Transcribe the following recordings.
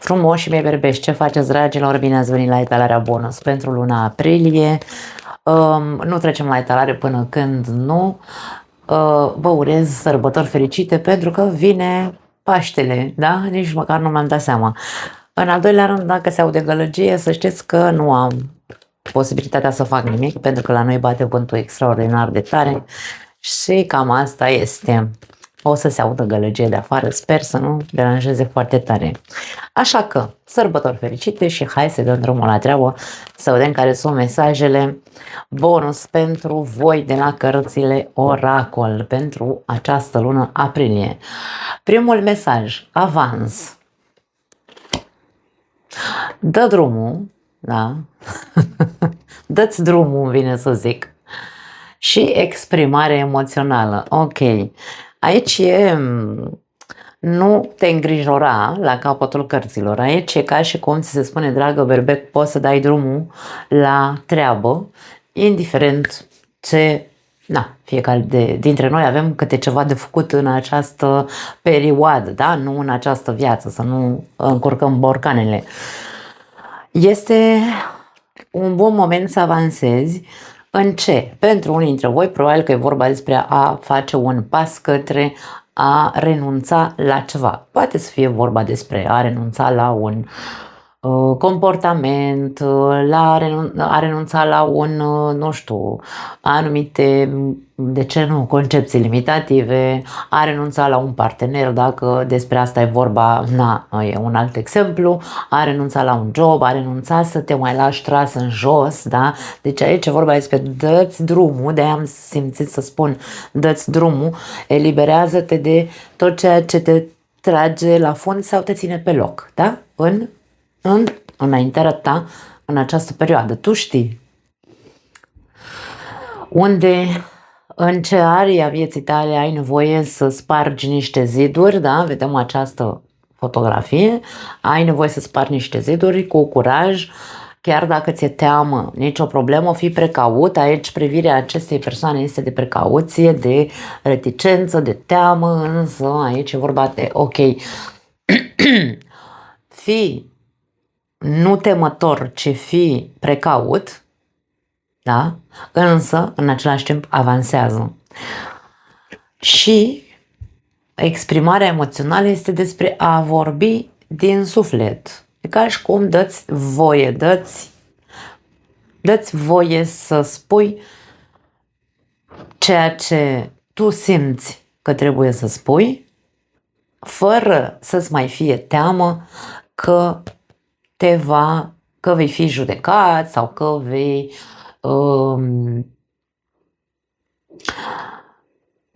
Frumos și berbești, ce faceți, dragilor? Bine ați venit la etalarea bonus pentru luna aprilie. Nu trecem la etalare până când nu. Vă urez sărbători fericite pentru că vine Paștele, da? Nici măcar nu mi-am dat seama. În al doilea rând, dacă se aude gălăgie, să știți că nu am posibilitatea să fac nimic pentru că la noi bate vântul extraordinar de tare și cam asta este. O să se audă gălăgie de afară, sper să nu deranjeze foarte tare. Așa că, sărbători fericite și hai să dăm drumul la treabă, să vedem care sunt mesajele bonus pentru voi de la cărțile Oracol pentru această lună aprilie. Primul mesaj, avans. Dă drumul, da? Dă-ți drumul, vine să zic. Și exprimare emoțională. Ok. Aici e, nu te îngrijora la capătul cărților. Aici e ca și cum ți se spune, dragă berbec, poți să dai drumul la treabă, indiferent ce, fiecare dintre noi avem câte ceva de făcut în această perioadă, da? Nu în această viață, să nu încurcăm borcanele. Este un bun moment să avansezi. În ce? Pentru unii dintre voi probabil că e vorba despre a face un pas către a renunța la ceva. Poate să fie vorba despre a renunța la un comportament, a renunța la un, nu știu, anumite, de ce nu, concepții limitative, a renunța la un partener, dacă despre asta e vorba, e un alt exemplu, a renunța la un job, a renunța să te mai lași tras în jos, da? Deci aici e vorba despre dă-ți drumul, de-aia am simțit să spun dă-ți drumul, eliberează-te de tot ceea ce te trage la fund sau te ține pe loc, da? În înaintarea ta în această perioadă. Tu știi unde, în ce area vieții tale ai nevoie să spargi niște ziduri, da? Vedem această fotografie. Ai nevoie să spargi niște ziduri cu curaj, chiar dacă ți-e teamă, nicio problemă, fii precaut. Aici privirea acestei persoane este de precauție, de reticență, de teamă, însă aici e vorba de ok, fii nu temător, ci fii precaut, da? Însă, în același timp, avansează. Și exprimarea emoțională este despre a vorbi din suflet. E ca și cum dă-ți voie să spui ceea ce tu simți că trebuie să spui, fără să-ți mai fie teamă că vei fi judecat sau că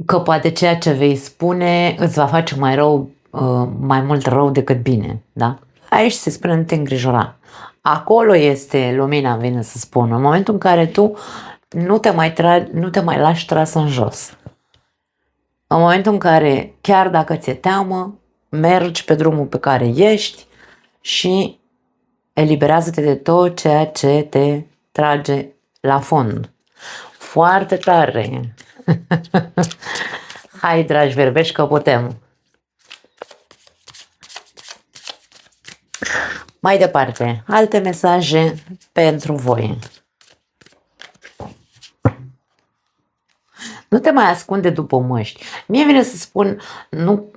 că poate ceea ce vei spune îți va face mai rău, mai mult rău decât bine, da? Aici se spune nu te îngrijora. Acolo este lumina, vine să spun, în momentul în care tu nu te mai lași tras în jos. În momentul în care, chiar dacă ți-e teamă, mergi pe drumul pe care ești și eliberează-te de tot ceea ce te trage la fund. Foarte tare! Hai, dragi berbești, că putem! Mai departe, alte mesaje pentru voi. Nu te mai ascunde după măști. Mie vine să spun,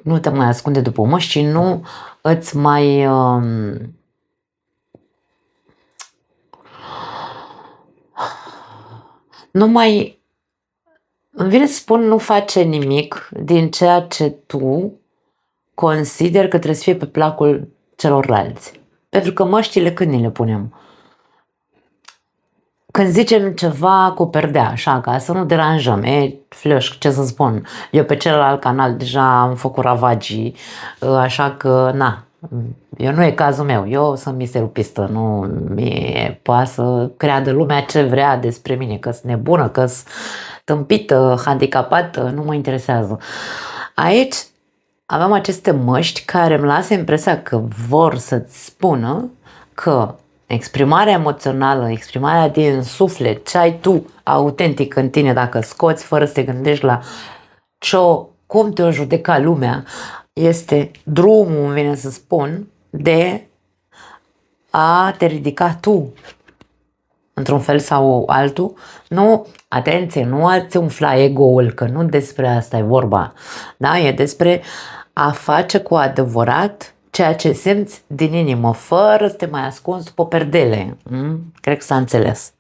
nu te mai ascunde după măști și nu îți mai... îmi vine să spun, nu face nimic din ceea ce tu consideri că trebuie să fie pe placul celorlalți. Pentru că măștile când ni le punem? Când zicem ceva cu perdea, așa, ca să nu deranjăm, flășc, ce să spun, eu pe celălalt canal deja am făcut ravagii, așa că, eu nu e cazul meu, eu sunt miserupistă, nu poate să creadă lumea ce vrea despre mine, că sunt nebună, că sunt tâmpită, handicapată, nu mă interesează. Aici avem aceste măști care îmi lasă impresia că vor să-ți spună că exprimarea emoțională, exprimarea din suflet, ce ai tu autentic în tine, dacă scoți fără să te gândești la cum te-o judeca lumea, este drumul, îmi vine să spun, de a te ridica tu într-un fel sau altul. Nu, atenție, nu ați umfla ego-ul, că nu despre asta e vorba. Da? E despre a face cu adevărat ceea ce simți din inimă, fără să te mai ascunzi după perdele. Cred că s-a înțeles.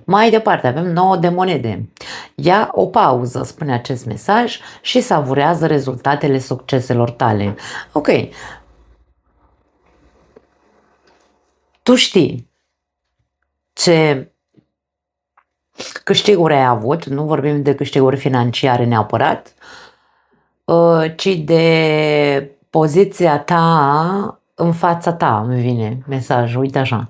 Mai departe avem 9 de monede. Ia o pauză, spune acest mesaj, și savurează rezultatele succeselor tale. Ok. Tu știi ce câștiguri ai avut, nu vorbim de câștiguri financiare neapărat, ci de poziția ta în fața ta, îmi vine mesajul, uite așa.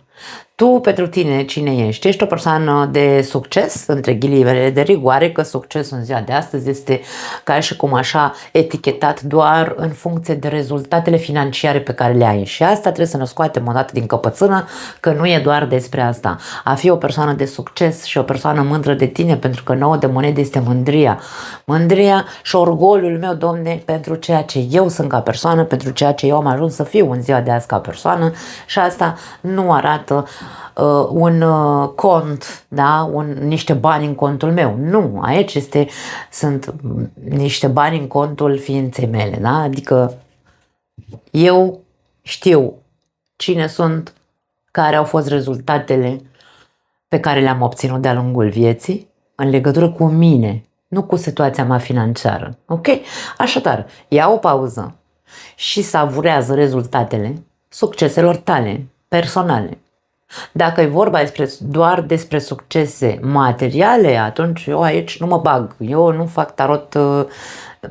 Tu, pentru tine, cine ești? Ești o persoană de succes, între ghilimele de rigoare, că succesul în ziua de astăzi este ca și cum așa etichetat doar în funcție de rezultatele financiare pe care le ai. Și asta trebuie să ne scoatem o dată din căpățână, că nu e doar despre asta. A fi o persoană de succes și o persoană mândră de tine, pentru că 9 de monede este mândria. Mândria și orgoliul meu, Domne, pentru ceea ce eu sunt ca persoană, pentru ceea ce eu am ajuns să fiu în ziua de azi ca persoană, și asta nu arată un cont, da? Niște bani în contul meu. Nu, aici sunt niște bani în contul ființei mele, da? Adică eu știu cine sunt, care au fost rezultatele pe care le-am obținut de-a lungul vieții în legătură cu mine, nu cu situația mea financiară. Ok? Așadar, ia o pauză și savurează rezultatele succeselor tale personale. Dacă e vorba doar despre succese materiale, atunci eu aici nu mă bag. Eu nu fac tarot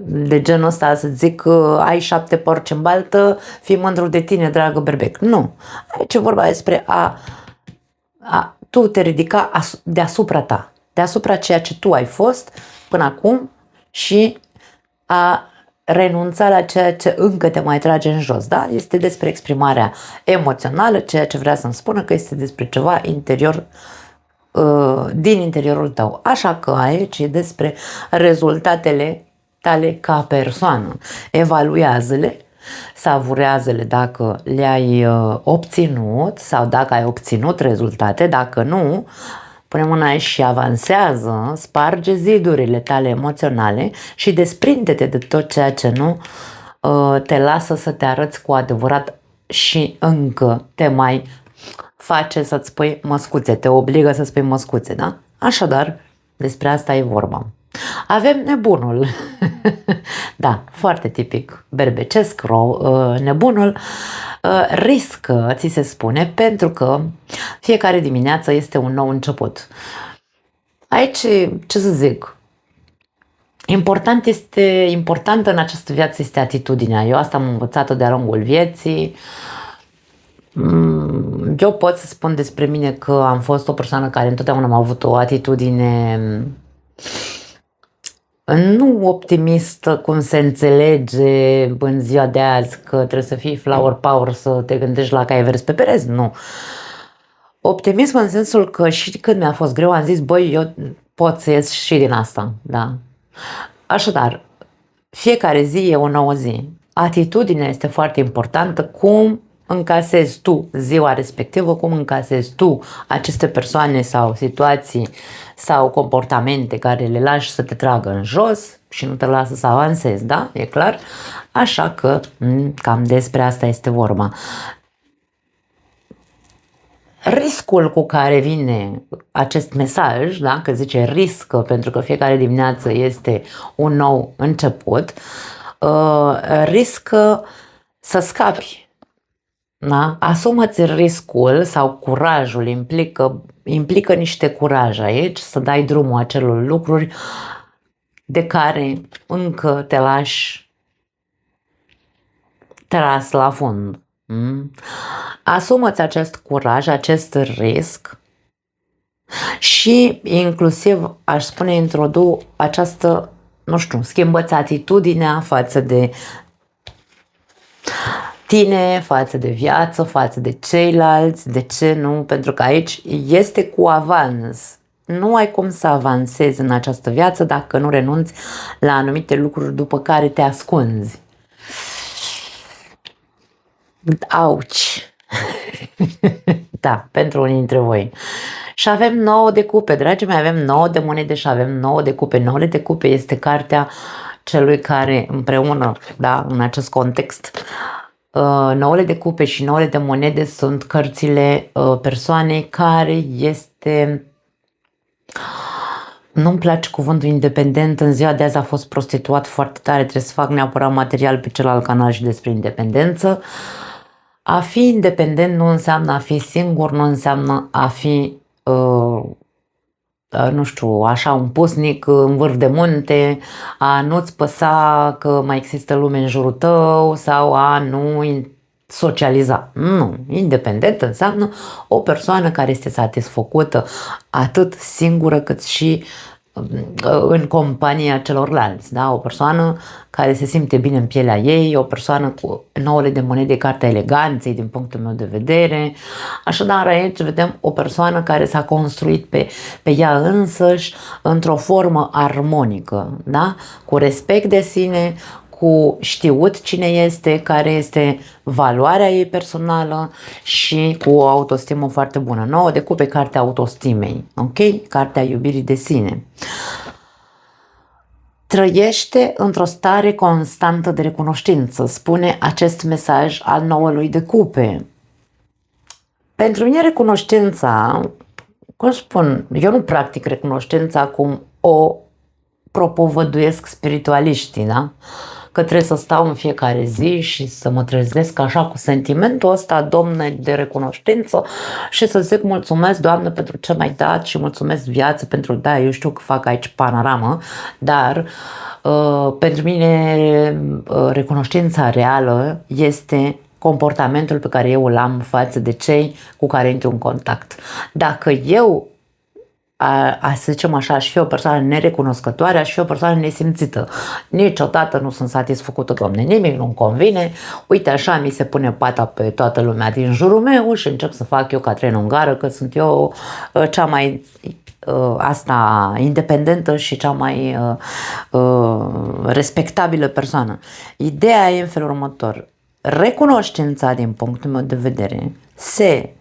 de genul ăsta să zic ai 7 porci în baltă, fii mândru de tine, dragă berbec. Nu. Aici e vorba despre tu te ridica deasupra ta, deasupra ceea ce tu ai fost până acum și a renunța la ceea ce încă te mai trage în jos, da? Este despre exprimarea emoțională, ceea ce vrea să-mi spună că este despre ceva interior, din interiorul tău. Așa că aici e despre rezultatele tale ca persoană. Evaluează-le, savurează-le dacă le-ai obținut sau dacă ai obținut rezultate, dacă nu, pune mâna aici și avansează, sparge zidurile tale emoționale și desprinde-te de tot ceea ce nu te lasă să te arăți cu adevărat și încă te mai face să-ți spui măscuțe, te obligă să spui măscuțe, da? Așadar, despre asta e vorba. Avem nebunul. Da, foarte tipic berbecesc, nebunul. Riscă, ți se spune, pentru că fiecare dimineață este un nou început. Aici, ce să zic, importantă în această viață este atitudinea. Eu asta am învățat-o de-a lungul vieții. Eu pot să spun despre mine că am fost o persoană care întotdeauna am avut o atitudine nu optimistă, cum se înțelege în ziua de azi, că trebuie să fii flower power, să te gândești la cai verzi pe pereți, nu. Optimism în sensul că și când mi-a fost greu am zis, băi, eu pot să ies și din asta, da. Așadar, fiecare zi e o nouă zi. Atitudinea este foarte importantă, cum încasezi tu ziua respectivă, cum încasezi tu aceste persoane sau situații sau comportamente care le lași să te tragă în jos și nu te lasă să avansezi, da? E clar? Așa că cam despre asta este vorba. Riscul cu care vine acest mesaj, da? Că zice riscă, pentru că fiecare dimineață este un nou început, riscă să scapi. Da? Asumă-ți riscul sau curajul, implică niște curaj aici, să dai drumul acelor lucruri de care încă te lași tras la fund. Asumă-ți acest curaj, acest risc și inclusiv, aș spune, introdu această, nu știu, schimbă-ți atitudinea față de tine, față de viață, față de ceilalți. De ce nu? Pentru că aici este cu avans. Nu ai cum să avansezi în această viață dacă nu renunți la anumite lucruri după care te ascunzi. Auci! Da, pentru unii dintre voi. Și avem 9 de cupe, dragii mei, avem 9 de monede și avem 9 de cupe. 9 de cupe este cartea celui care împreună, da, în acest context, 9 de cupe și 9 de monede sunt cărțile persoanei care este... Nu-mi place cuvântul independent, în ziua de azi a fost prostituat foarte tare, trebuie să fac neapărat material pe celălalt canal și despre independență. A fi independent nu înseamnă a fi singur, nu înseamnă a fi, nu știu, așa un pusnic în vârf de munte, a nu-ți păsa că mai există lume în jurul tău sau a nu socializa. Nu, independent înseamnă o persoană care este satisfăcută atât singură cât și în compania celorlalți, da? O persoană care se simte bine în pielea ei, o persoană cu 9 de monede, cartea eleganței din punctul meu de vedere. Așadar aici vedem o persoană care s-a construit pe ea însăși într-o formă armonică, da? Cu respect de sine, cu știut cine este, care este valoarea ei personală și cu o autostimă foarte bună. 9 de cupe, cartea autostimei, ok? Cartea iubirii de sine. Trăiește într-o stare constantă de recunoștință, spune acest mesaj al 9-lui de cupe. Pentru mine recunoștința, cum spun, eu nu practic recunoștința cum o propovăduiesc spiritualiștii, da? Că trebuie să stau în fiecare zi și să mă trezesc așa cu sentimentul ăsta, Domne, de recunoștință și să zic mulțumesc, Doamne, pentru ce m-ai dat și mulțumesc viață pentru, da, eu știu că fac aici panoramă, dar pentru mine recunoștința reală este comportamentul pe care eu îl am față de cei cu care intru în contact. Dacă eu să zicem așa, aș fi o persoană nerecunoscătoare, aș fi o persoană nesimțită. Niciodată nu sunt satisfăcută, Doamne, nimic nu-mi convine, uite așa mi se pune pata pe toată lumea din jurul meu și încep să fac eu ca tren ungară, că sunt eu cea mai asta independentă și cea mai respectabilă persoană. Ideea e în felul următor. Recunoștința, din punctul meu de vedere, se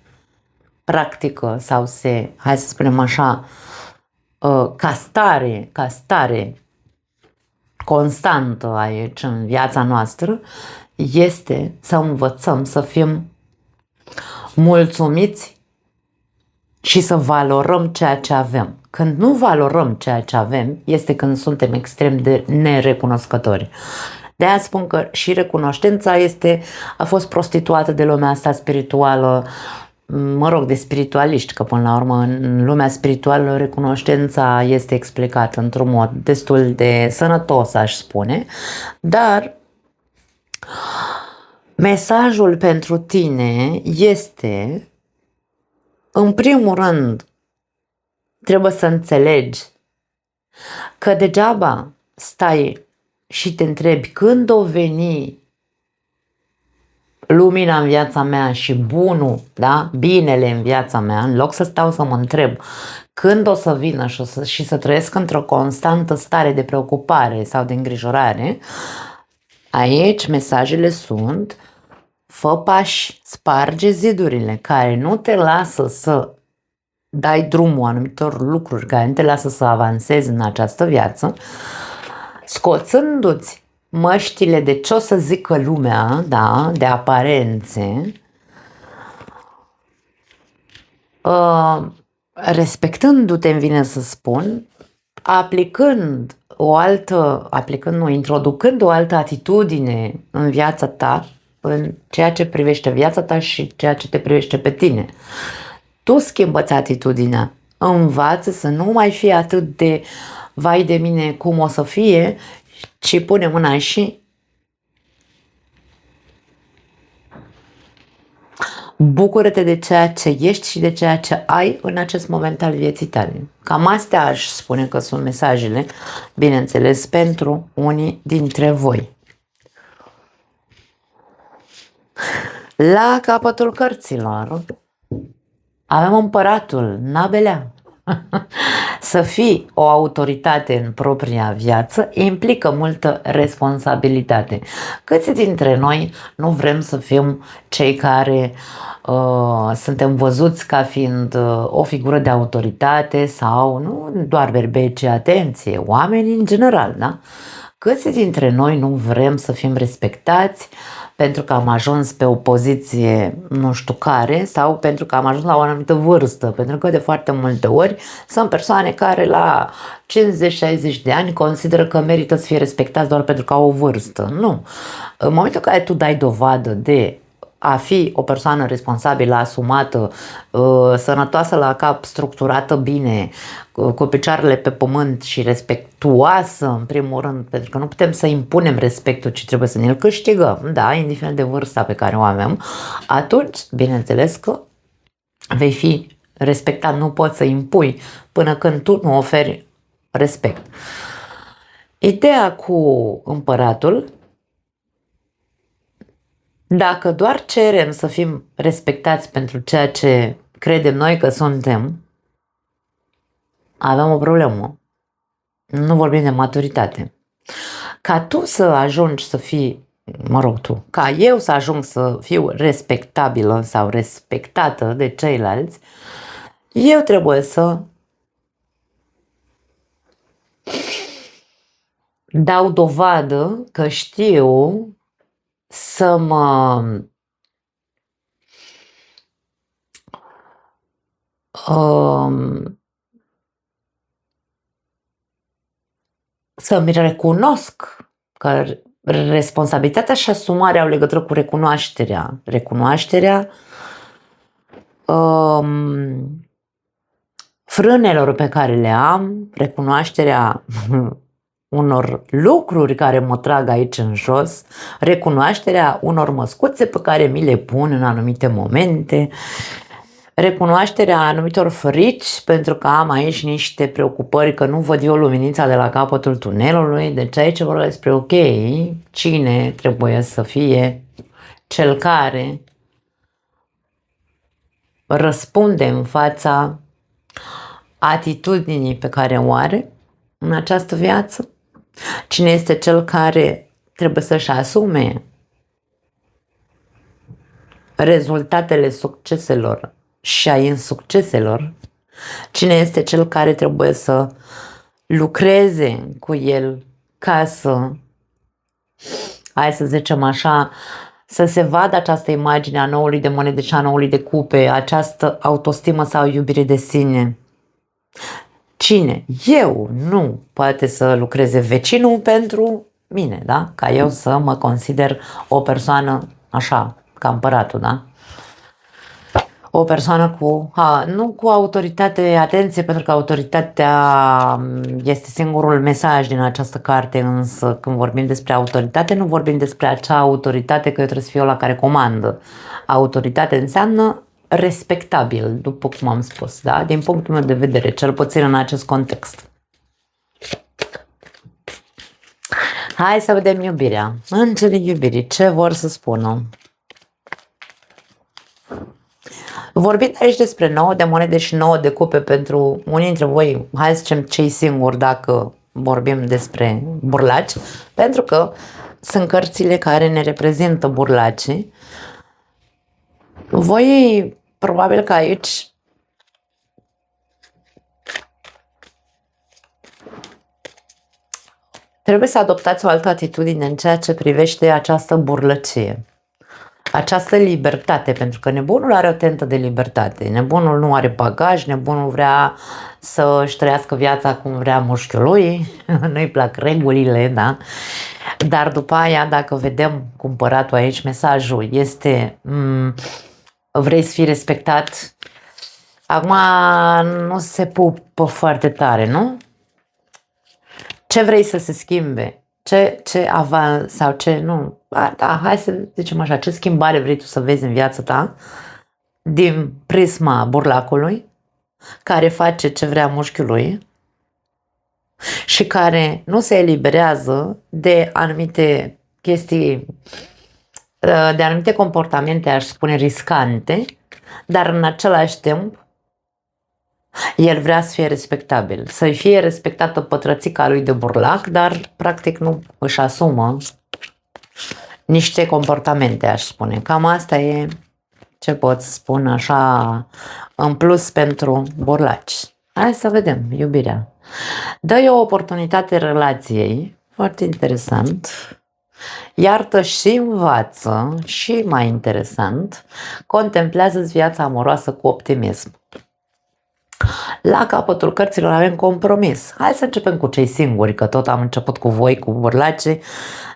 practică sau se, hai să spunem așa, ca stare constantă aici în viața noastră, este să învățăm să fim mulțumiți și să valorăm ceea ce avem. Când nu valorăm ceea ce avem, este când suntem extrem de nerecunoscători. De-aia spun că și recunoștința a fost prostituată de lumea asta spirituală, mă rog, de spiritualiști, că până la urmă în lumea spirituală recunoștința este explicată într-un mod destul de sănătos, aș spune, dar mesajul pentru tine este, în primul rând, trebuie să înțelegi că degeaba stai și te întrebi când o veni lumina în viața mea și bunul, da? Binele în viața mea, în loc să stau să mă întreb când o să vină și să trăiesc într-o constantă stare de preocupare sau de îngrijorare, aici mesajele sunt: fă pași, sparge zidurile care nu te lasă să dai drumul anumitor lucruri, care nu te lasă să avansezi în această viață, scoțându-ți măștile de ce o să zică lumea, da, de aparențe, respectându-te, îmi vine să spun, introducând o altă atitudine în viața ta, în ceea ce privește viața ta și ceea ce te privește pe tine. Tu schimbă-ți atitudinea, învață să nu mai fii atât de vai de mine cum o să fie, ci pune mâna și bucură-te de ceea ce ești și de ceea ce ai în acest moment al vieții tale. Cam astea aș spune că sunt mesajele, bineînțeles, pentru unii dintre voi. La capătul cărților avem împăratul, Nabelea. Să fii o autoritate în propria viață implică multă responsabilitate. Câți dintre noi nu vrem să fim cei care suntem văzuți ca fiind o figură de autoritate sau nu doar berbeci, atenție, oameni în general, da? Câți dintre noi nu vrem să fim respectați pentru că am ajuns pe o poziție nu știu care sau pentru că am ajuns la o anumită vârstă, pentru că de foarte multe ori sunt persoane care la 50-60 de ani consideră că merită să fie respectați doar pentru că au o vârstă. Nu. În momentul în care tu dai dovadă de a fi o persoană responsabilă, asumată, sănătoasă la cap, structurată bine, cu picioarele pe pământ și respectuoasă, în primul rând, pentru că nu putem să impunem respectul, ci trebuie să ne-l câștigăm, da, indiferent de vârsta pe care o avem, atunci, bineînțeles că vei fi respectat, nu poți să impui până când tu nu oferi respect. Ideea cu împăratul, dacă doar cerem să fim respectați pentru ceea ce credem noi că suntem, avem o problemă. Nu vorbim de maturitate. Ca tu să ajungi să fii, mă rog tu, ca eu să ajung să fiu respectabilă sau respectată de ceilalți, eu trebuie să dau dovadă că știu să mă să-mi recunosc că responsabilitatea și asumarea au legătură cu recunoașterea. Recunoașterea frânelor pe care le am, recunoașterea unor lucruri care mă trag aici în jos, recunoașterea unor măscuțe pe care mi le pun în anumite momente, recunoașterea anumitor frici pentru că am aici niște preocupări că nu văd eu luminița de la capătul tunelului, deci aici vorbesc despre ok, cine trebuie să fie cel care răspunde în fața atitudinii pe care o are în această viață, cine este cel care trebuie să-și asume rezultatele succeselor și a insucceselor, cine este cel care trebuie să lucreze cu el ca să, hai să zicem așa, să se vadă această imagine a noului de monede și a noului de cupe, această autostimă sau iubire de sine. Cine? Eu. Nu poate să lucreze vecinul pentru mine, da? Ca eu să mă consider o persoană așa, ca împăratul, da? O persoană cu, nu cu autoritate, atenție, pentru că autoritatea este singurul mesaj din această carte, însă când vorbim despre autoritate, nu vorbim despre acea autoritate că eu trebuie să fiu la care comandă. Autoritate înseamnă respectabil, după cum am spus, da? Din punctul meu de vedere, cel puțin în acest context. Hai să vedem iubirea. Îngerii iubirii, ce vor să spună? Vorbind aici despre 9 de monede și 9 de cupe pentru unii dintre voi, hai să zicem cei singuri dacă vorbim despre burlaci, pentru că sunt cărțile care ne reprezintă burlacii. Voi probabil că aici trebuie să adoptați o altă atitudine în ceea ce privește această burlăcie. Această libertate, pentru că nebunul are o tentă de libertate. Nebunul nu are bagaj, nebunul vrea să-și trăiască viața cum vrea mușchiul lui, nu-i plac regulile, da? Dar după aia, dacă vedem cumpăratul aici, mesajul este vrei să fii respectat. Acum nu se pupă foarte tare, nu? Ce vrei să se schimbe? Ce avans sau ce nu? Da, hai să zicem așa, ce schimbare vrei tu să vezi în viața ta din prisma burlacului, care face ce vrea mușchiul lui și care nu se eliberează de anumite chestii, de anumite comportamente, aș spune, riscante, dar în același timp el vrea să fie respectabil, să fie respectată pătrățica lui de burlac, dar practic nu își asumă niște comportamente, aș spune. Cam asta e Ce pot să spun așa în plus pentru borlaci? Hai să vedem, iubirea. Dă-i o oportunitate relației, foarte interesant. Iartă și învață, și mai interesant, contemplează-ți viața amoroasă cu optimism. La capătul cărților avem compromis. Hai să începem cu cei singuri, că tot am început cu voi, cu burlacii.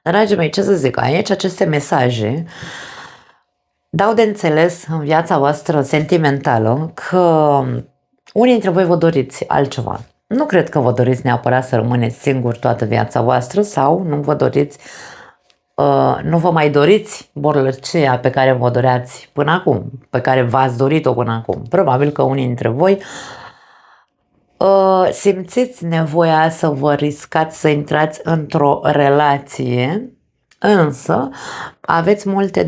Dragii mei, ce să zic, aici aceste mesaje dau de înțeles în viața voastră sentimentală că unii dintre voi vă doriți altceva. Nu cred că vă doriți neapărat să rămâneți singuri toată viața voastră sau nu vă doriți, nu vă mai doriți borlăcia pe care vă doreați până acum, pe care v-ați dorit-o până acum. Probabil că unii dintre voi simțiți nevoia să vă riscați să intrați într-o relație, însă aveți multe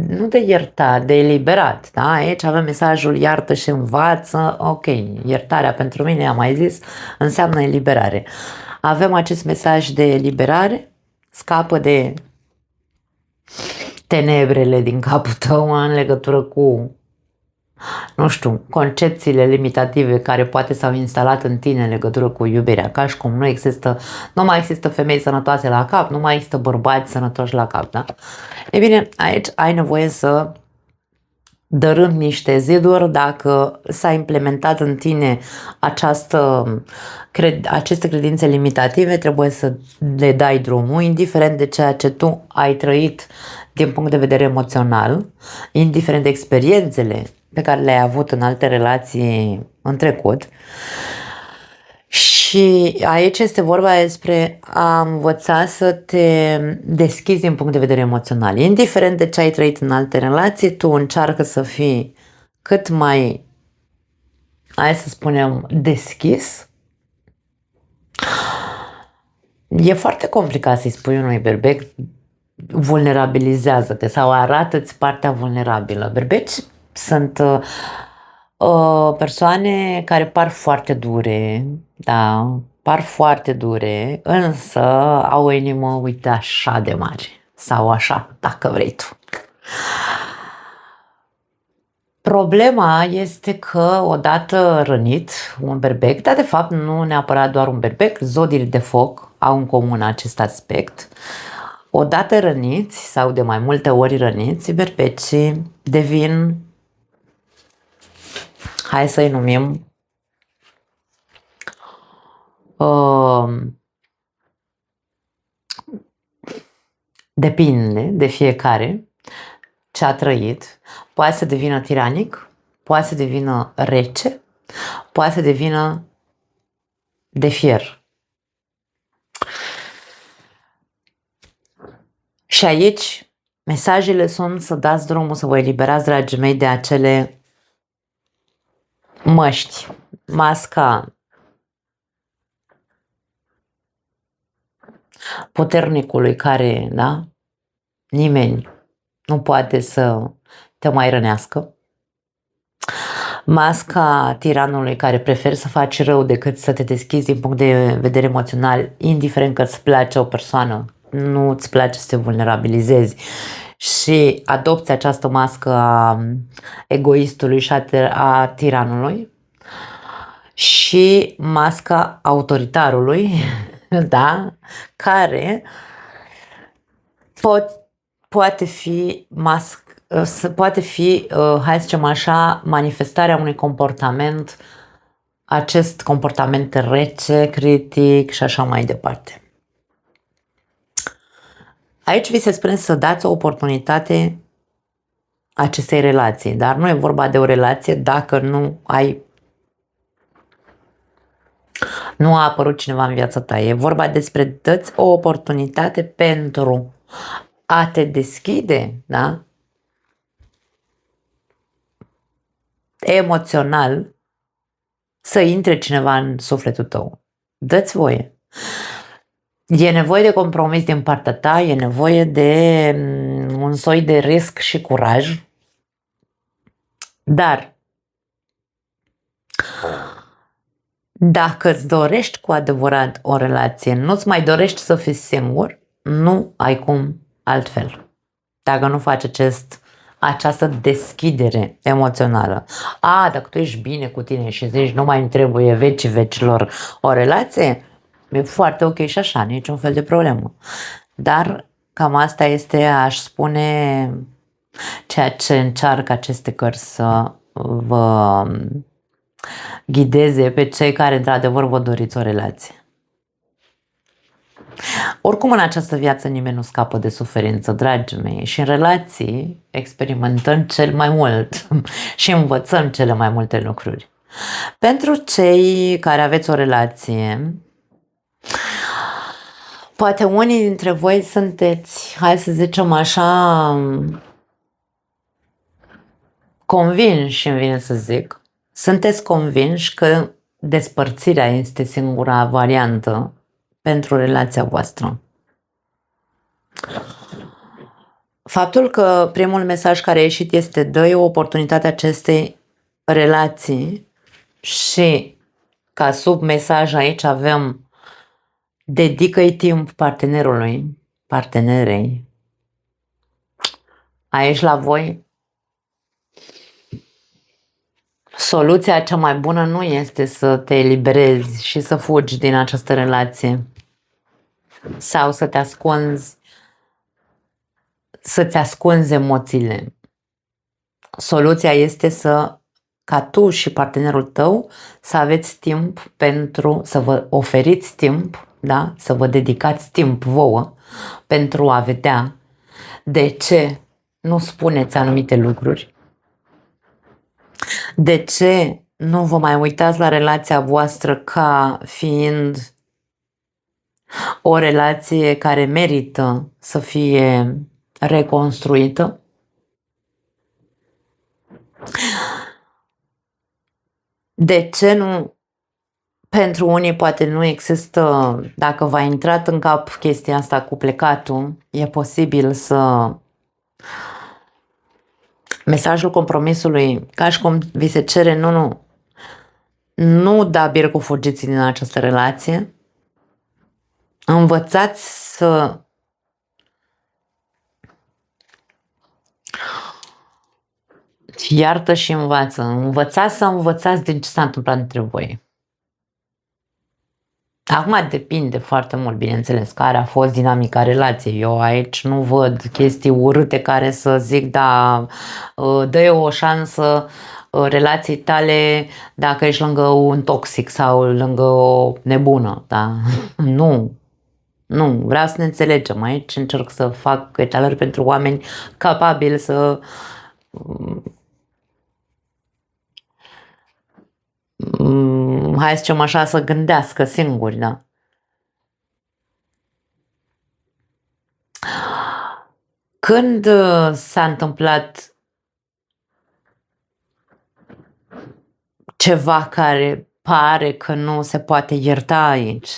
nu de iertat, de eliberat. Da? Aici avem mesajul iartă și învață. Ok, iertarea pentru mine, am mai zis, înseamnă eliberare. Avem acest mesaj de eliberare, scapă de tenebrele din capul tău în legătură cu, nu știu, concepțiile limitative care poate s-au instalat în tine în legătură cu iubirea, ca și cum nu mai există femei sănătoase la cap, nu mai există bărbați sănătoși la cap, da? E bine, aici ai nevoie să dărâmi niște ziduri dacă s-a implementat în tine aceste credințe limitative, trebuie să le dai drumul, indiferent de ceea ce tu ai trăit din punct de vedere emoțional, indiferent de experiențele pe care le-ai avut în alte relații în trecut. Și aici este vorba despre a învăța să te deschizi din punct de vedere emoțional. Indiferent de ce ai trăit în alte relații, tu încearcă să fii cât mai, hai să spunem, deschis. E foarte complicat să-i spui unui berbec vulnerabilizează-te sau arată-ți partea vulnerabilă. Berbeci sunt persoane care par foarte dure, da, par foarte dure, însă au o inimă, uite, așa de mare, sau așa, dacă vrei tu. Problema este că odată rănit un berbec, dar de fapt nu neapărat doar un berbec, zodiile de foc au în comun acest aspect. Odată răniți sau de mai multe ori răniți, berbecii devin, hai să-i numim, depinde de fiecare ce a trăit, poate să devină tiranic, poate să devină rece, poate să devină de fier. Și aici mesajele sunt să dați drumul, să vă eliberați, dragii mei, de acele măști, masca puternicului care, da, nimeni nu poate să te mai rănească, masca tiranului care preferi să faci rău decât să te deschizi din punct de vedere emoțional, indiferent că îți place o persoană, nu îți place să te vulnerabilizezi și adopți această mască a egoistului și a tiranului, și masca autoritarului, da, care poate fi hai să zicem așa, manifestarea unui comportament, acest comportament rece, critic și așa mai departe. Aici vi se spune să dați o oportunitate acestei relații, dar nu e vorba de o relație dacă nu a apărut cineva în viața ta. E vorba despre dă-ți o oportunitate pentru a te deschide, da? Emoțional, să intre cineva în sufletul tău. Dă-ți voie. E nevoie de compromis din partea ta, e nevoie de un soi de risc și curaj, dar dacă îți dorești cu adevărat o relație, nu-ți mai dorești să fii singur, nu ai cum altfel. Dacă nu faci acest această deschidere emoțională. Dacă tu ești bine cu tine și zici nu mai îmi trebuie vecii vecilor o relație, e foarte ok și așa, niciun fel de problemă. Dar cam asta este, aș spune, ceea ce încearcă aceste cărți să vă ghideze pe cei care într-adevăr vă doriți o relație. Oricum în această viață nimeni nu scapă de suferință, dragii mei, și în relații experimentăm cel mai mult și învățăm cele mai multe lucruri. Pentru cei care aveți o relație, poate unii dintre voi sunteți, hai să zicem așa, convinși, îmi vine să zic, sunteți convinși că despărțirea este singura variantă pentru relația voastră. Faptul că primul mesaj care a ieșit este dă-i o oportunitate acestei relații și ca sub mesaj aici avem dedică-i timp partenerului, partenerei, aici la voi. Soluția cea mai bună nu este să te eliberezi și să fugi din această relație sau să te ascunzi, să-ți ascunzi emoțiile. Soluția este ca tu și partenerul tău să aveți timp să vă oferiți timp, da? Să vă dedicați timp vouă pentru a vedea de ce nu spuneți anumite lucruri, de ce nu vă mai uitați la relația voastră ca fiind o relație care merită să fie reconstruită. De ce nu? Pentru unii poate nu există, dacă v-a intrat în cap chestia asta cu plecatul, e posibil să mesajul compromisului, ca și cum vi se cere, nu da bir cu fugiți din această relație. Învățați să iartă și învață. Învățați să învățați din ce s-a întâmplat între voi. Acum depinde foarte mult, bineînțeles, care a fost dinamica relației. Eu aici nu văd chestii urâte care să zic, da, dă-i o șansă relației tale dacă ești lângă un toxic sau lângă o nebună, da? Nu, vreau să ne înțelegem. Aici încerc să fac etalări pentru oameni capabili să hai să zicem așa, să gândească singuri, da. Când s-a întâmplat ceva care pare că nu se poate ierta aici?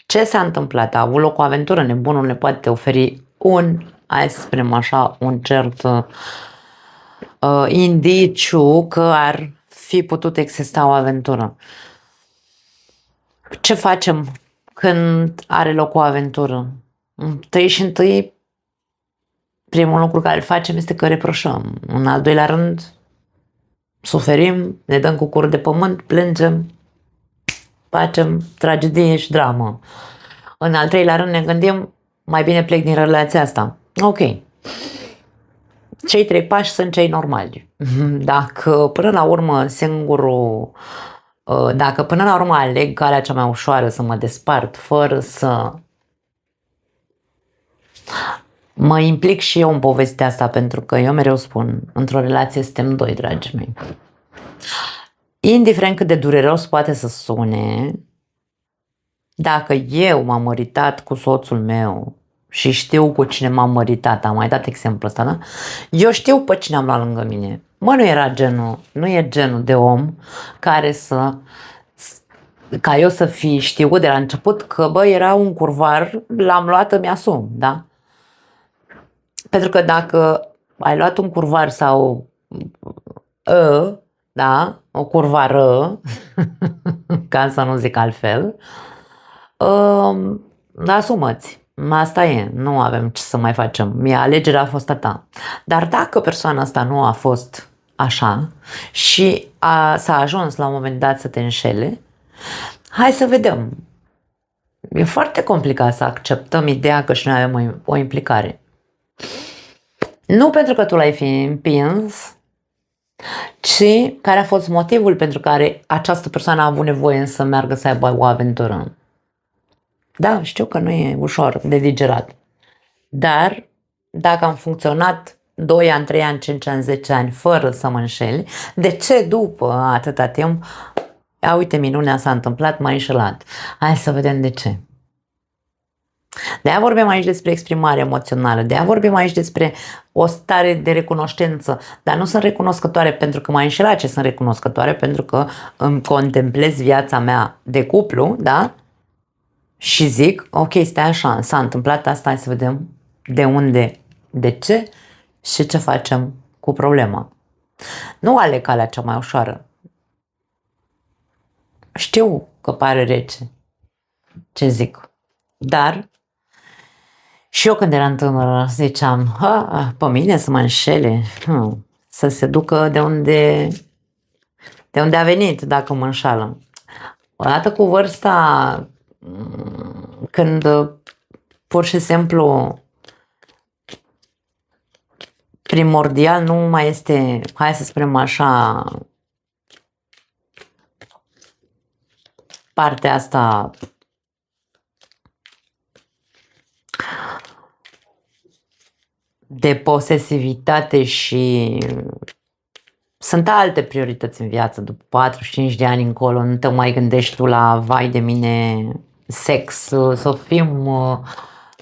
Ce s-a întâmplat? A avut loc o aventură, nebunul ne poate oferi hai să spunem așa, un cert indiciu că ar fi putut exista o aventură. Ce facem când are loc o aventură? Întâi, primul lucru care îl facem este că reproșăm. În al doilea rând, suferim, ne dăm cu cur de pământ, plângem, facem tragedie și dramă. În al treilea rând ne gândim, mai bine plec din relația asta. Ok. Cei 3 pași sunt cei normali. Dacă până la urmă aleg calea cea mai ușoară să mă despart fără să mă implic și eu în povestea asta, pentru că eu mereu spun, într-o relație suntem 2, dragii mei. Indiferent cât de dureros poate să sune, dacă eu m-am măritat cu soțul meu și știu cu cine m-am măritat, am mai dat exemplul ăsta, da? Eu știu pe cine am luat lângă mine. Nu e genul de om care ca eu să fi știut de la început că, era un curvar, l-am luat, îmi asum, da? Pentru că dacă ai luat un curvar sau da, o curvară, ca să nu zic altfel, asumă-ți. Asta e, nu avem ce să mai facem. Alegerea a fost a ta. Dar dacă persoana asta nu a fost așa și s-a ajuns la un moment dat să te înșele, hai să vedem. E foarte complicat să acceptăm ideea că și noi avem o implicare. Nu pentru că tu l-ai fi împins, ci care a fost motivul pentru care această persoană a avut nevoie să meargă să aibă o aventură. Da, știu că nu e ușor de digerat. Dar dacă am funcționat 2 ani, 3 ani, 5 ani, 10 ani fără să mă înșeli, de ce după atâta timp, uite, minunea s-a întâmplat, m-a înșelat. Hai să vedem de ce. De-aia vorbim aici despre exprimare emoțională, de-aia vorbim aici despre o stare de recunoștință, dar nu sunt recunoscătoare pentru că m-a înșelat, ci sunt recunoscătoare pentru că îmi contemplez viața mea de cuplu, da? Și zic, ok, stai așa, s-a întâmplat asta, hai să vedem de unde, de ce și ce facem cu problema. Nu aleg calea cea mai ușoară. Știu că pare rece ce zic, dar și eu când eram tânără ziceam, pe mine să mă înșele, să se ducă de unde a venit dacă mă înșală. Odată cu vârsta, când pur și simplu primordial nu mai este, hai să spunem așa, partea asta de posesivitate și sunt alte priorități în viață. După 45 de ani încolo nu te mai gândești tu la vai de mine, sex,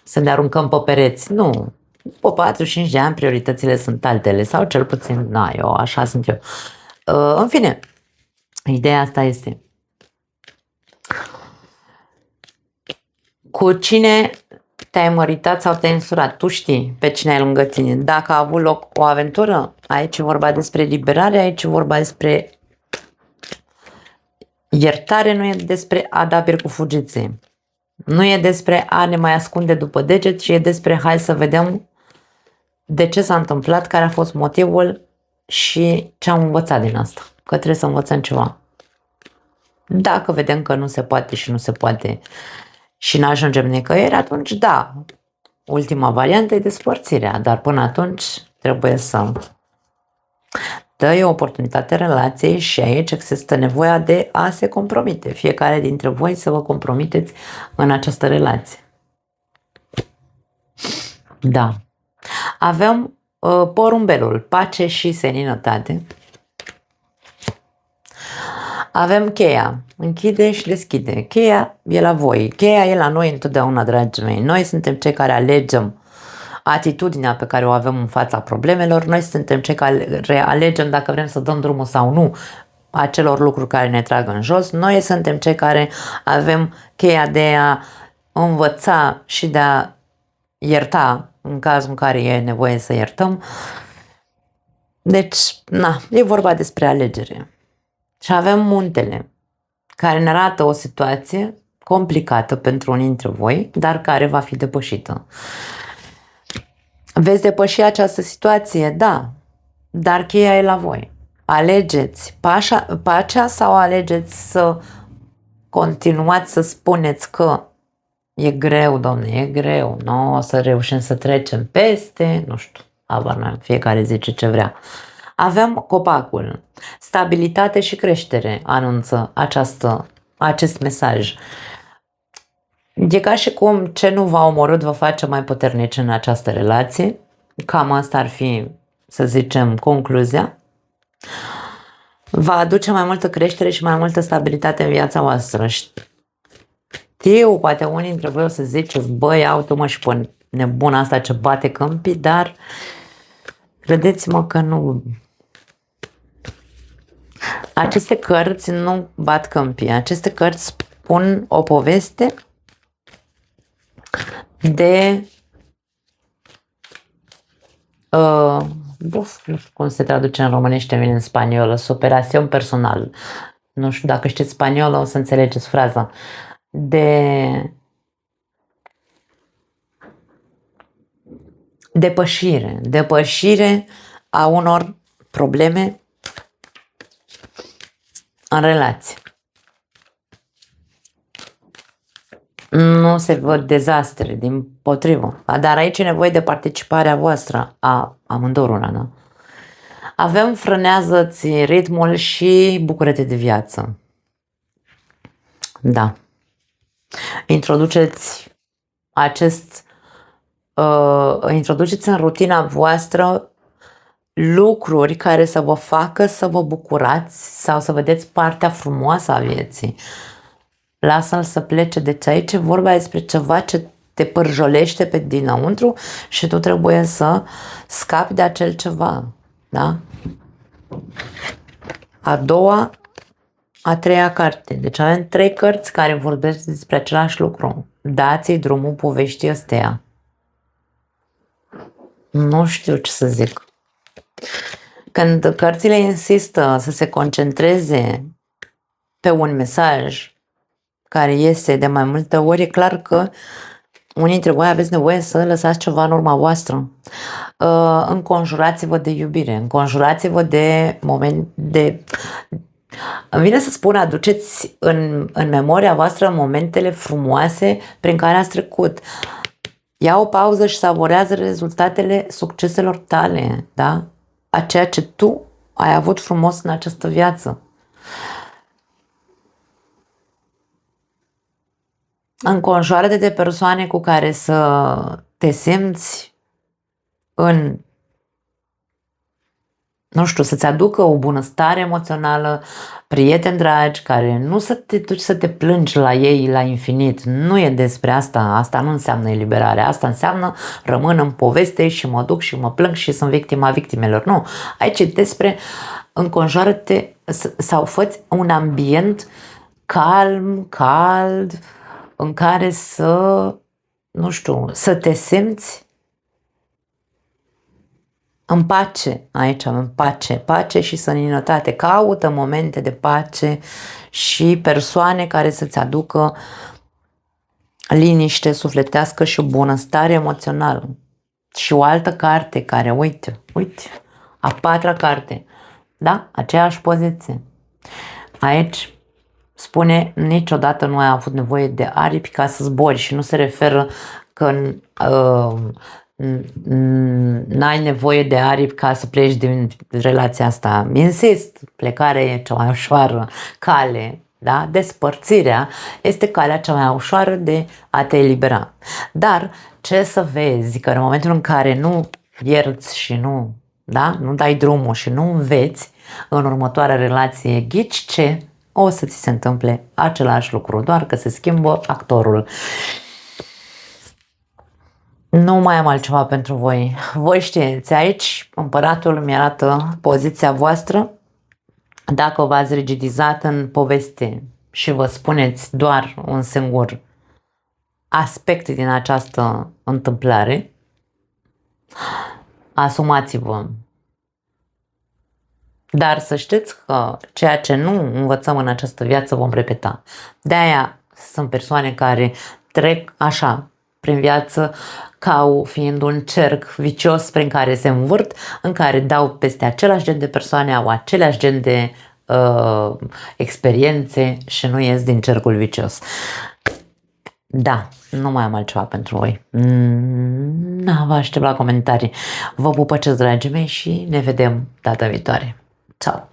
să ne aruncăm pe pereți. Nu. După 45 de ani prioritățile sunt altele sau cel puțin, eu așa sunt eu. În fine, ideea asta este cu cine te-ai măritat sau te-ai însurat. Tu știi pe cine ai lângă tine. Dacă a avut loc o aventură, aici e vorba despre liberare, aici e vorba despre iertare, nu e despre a da bir cu fugițe. Nu e despre a ne mai ascunde după deget, ci e despre hai să vedem de ce s-a întâmplat, care a fost motivul și ce am învățat din asta. Că trebuie să învățăm ceva. Dacă vedem că nu se poate și nu se poate și nu ajungem nicăieri, atunci da, ultima variantă e despărțirea, dar până atunci trebuie să dai o oportunitate relației și aici există nevoia de a se compromite. Fiecare dintre voi să vă compromiteți în această relație. Da. Avem porumbelul, pace și seninătate. Avem cheia, închide și deschide. Cheia e la voi, cheia e la noi întotdeauna, dragii mei. Noi suntem cei care alegem atitudinea pe care o avem în fața problemelor, noi suntem cei care alegem dacă vrem să dăm drumul sau nu acelor lucruri care ne trag în jos, noi suntem cei care avem cheia de a învăța și de a ierta în cazul în care e nevoie să iertăm. Deci, e vorba despre alegere. Și avem muntele, care ne arată o situație complicată pentru unii dintre voi, dar care va fi depășită. Veți depăși această situație? Da, dar cheia e la voi. Alegeți pacea sau alegeți să continuați să spuneți că e greu, domne, e greu, nu o să reușim să trecem peste, nu știu, fiecare zice ce vrea. Avem copacul. Stabilitate și creștere anunță acest mesaj. E ca și cum ce nu v-a omorât vă face mai puternici în această relație. Cam asta ar fi, să zicem, concluzia. Va aduce mai multă creștere și mai multă stabilitate în viața voastră. Știu, poate unii dintre voi o să ziceți, băi, auto-mă și pe nebuna asta ce bate câmpii, dar credeți-mă că nu. Aceste cărți nu bat câmpii. Aceste cărți spun o poveste de nu știu cum se traduce în românește, vine în spaniolă, superación personal. Nu știu dacă știți spaniolă, o să înțelegeți fraza. De depășire a unor probleme în relație. Nu se văd dezastre, din potrivă. Dar aici e nevoie de participarea voastră a amândoruna, da? Avem frânează-ți ritmul și bucură-te de viață. Da. Introduceți introduceți în rutina voastră lucruri care să vă facă să vă bucurați sau să vedeți partea frumoasă a vieții. Lasă-l să plece. Deci aici e vorba despre ceva ce te pârjolește pe dinăuntru și tu trebuie să scapi de acel ceva. Da? A treia carte. Deci avem 3 cărți care vorbesc despre același lucru. Dați-i drumul poveștii astea. Nu știu ce să zic. Când cărțile insistă să se concentreze pe un mesaj care iese de mai multe ori, e clar că unii dintre voi aveți nevoie să lăsați ceva în urma voastră. Înconjurați-vă de iubire, înconjurați-vă de moment de... Îmi vine să spun, aduceți în memoria voastră momentele frumoase prin care ați trecut. Ia o pauză și savorează rezultatele succeselor tale, da? A ceea ce tu ai avut frumos în această viață. Înconjoară-te de persoane cu care să te simți nu știu, să-ți aducă o bunăstare emoțională, prieteni dragi, care nu să te duci să te plângi la ei la infinit. Nu e despre asta. Asta nu înseamnă eliberare. Asta înseamnă rămân în poveste și mă duc și mă plâng și sunt victima victimelor. Nu. Aici e despre înconjoară-te sau fă-ți un ambient calm, cald, în care nu știu, să te simți în pace. Aici avem pace și seninătate. Caută momente de pace și persoane care să-ți aducă liniște sufletească și bunăstare emoțională. Și o altă carte care, uite, a 4-a carte, da? Aceeași poziție. Aici spune, niciodată nu ai avut nevoie de aripi ca să zbori și nu se referă că n-ai nevoie de aripi ca să pleci din relația asta. Insist, plecarea e cea mai ușoară cale, da? Despărțirea este calea cea mai ușoară de a te elibera. Dar ce să vezi că în momentul în care nu ierți și nu dai drumul și nu înveți în următoarea relație, ghici ce? O să ți se întâmple același lucru, doar că se schimbă actorul. Nu mai am altceva pentru voi. Voi știți, aici împăratul mi arată poziția voastră. Dacă v-ați rigidizat în poveste și vă spuneți doar un singur aspect din această întâmplare, asumați-vă. Dar să știți că ceea ce nu învățăm în această viață vom repeta. De-aia sunt persoane care trec așa prin viață ca fiind un cerc vicios prin care se învârt, în care dau peste același gen de persoane, au același gen de experiențe și nu ies din cercul vicios. Da, nu mai am altceva pentru voi. Vă aștept la comentarii. Vă pupăcesc, dragii mei, și ne vedem data viitoare. Ciao!